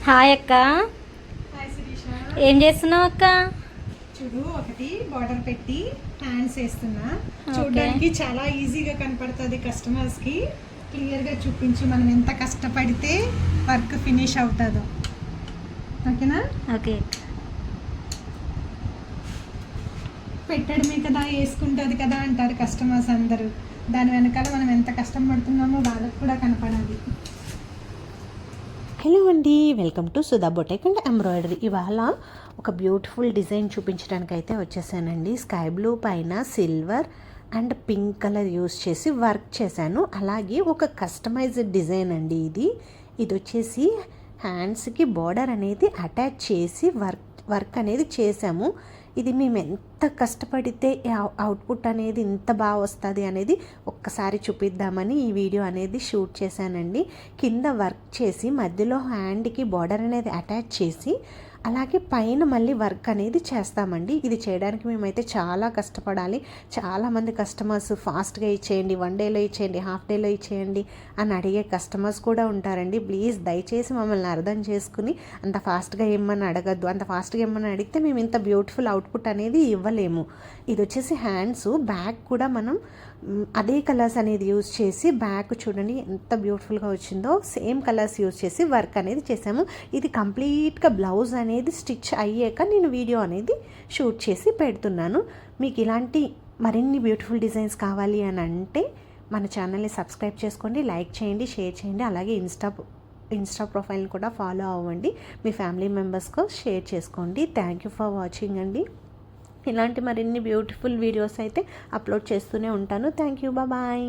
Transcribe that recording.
Hi అక్క. Hi Sirisha. ఏం చేస్తున్నావు అక్క? చూడు, ఒకటి బార్డర్ పెట్టి హ్యాండ్స్ వేస్తున్నా. చూడడానికి చాలా ఈజీగా కనపడుతుంది కస్టమర్స్కి. క్లియర్గా చూపించి మనం ఎంత కష్టపడితే వర్క్ ఫినిష్ అవుతుందో. ఓకేనా? ఓకే. పెట్టడమే కదా, వేసుకుంటుంది కదా అంటారు కస్టమర్స్ అందరూ. దాని వెనకాల మనం ఎంత కష్టపడుతున్నామో వాళ్ళకు కూడా కనపడాలి. హలో అండి, welcome to Sudha boutique and embroidery. ఇవాళ ఒక బ్యూటిఫుల్ డిజైన్ చూపించడానికి అయితే వచ్చేసానండి. స్కై బ్లూ పైన silver and pink colour use చేసి వర్క్ చేశాను. అలాగే ఒక కస్టమైజ్డ్ డిజైన్ అండి ఇది వచ్చేసి హ్యాండ్స్కి బార్డర్ అనేది అటాచ్ చేసి వర్క్ అనేది చేసాము. ఇది మేము ఎంత కష్టపడితే అవుట్పుట్ అనేది ఇంత బాగా వస్తుంది అనేది ఒక్కసారి చూపిద్దామని ఈ వీడియో అనేది షూట్ చేశానండి. కింద వర్క్ చేసి మధ్యలో హ్యాండ్కి బార్డర్ అనేది అటాచ్ చేసి అలాగే పైన మళ్ళీ వర్క్ అనేది చేస్తామండి. ఇది చేయడానికి మేమైతే చాలా కష్టపడాలి. చాలామంది కస్టమర్స్ ఫాస్ట్గా ఇచ్చేయండి, 1 డేలో ఇచ్చేయండి, హాఫ్ డేలో ఇచ్చేయండి అని అడిగే కస్టమర్స్ కూడా ఉంటారండి. ప్లీజ్ దయచేసి మమ్మల్ని అర్థం చేసుకుని అంత ఫాస్ట్గా ఇమ్మని అడగద్దు. అంత ఫాస్ట్గా ఇమ్మని అడిగితే మేము ఇంత బ్యూటిఫుల్ అవుట్పుట్ అనేది ఇవ్వలేము. ఇది వచ్చేసి హ్యాండ్స్, బ్యాక్ కూడా మనం అదే కలర్స్ అనేది యూజ్ చేసి బ్యాక్ చూడండి ఎంత బ్యూటిఫుల్గా వచ్చిందో. సేమ్ కలర్స్ యూజ్ చేసి వర్క్ అనేది చేసాము. ఇది కంప్లీట్గా బ్లౌజ్ అనేది స్టిచ్ అయ్యాక నేను వీడియో అనేది షూట్ చేసి పెడుతున్నాను. మీకు ఇలాంటి మరిన్ని బ్యూటిఫుల్ డిజైన్స్ కావాలి అని అంటే మన ఛానల్ని సబ్స్క్రైబ్ చేసుకోండి, లైక్ చేయండి, షేర్ చేయండి. అలాగే ఇన్స్టా ప్రొఫైల్ని కూడా ఫాలో అవ్వండి. మీ ఫ్యామిలీ మెంబర్స్కు షేర్ చేసుకోండి. థ్యాంక్ యూ ఫర్ వాచింగ్ అండి. ఇలాంటి మరిన్ని బ్యూటిఫుల్ వీడియోస్ అయితే అప్లోడ్ చేస్తూనే ఉంటాను. Thank you, bye.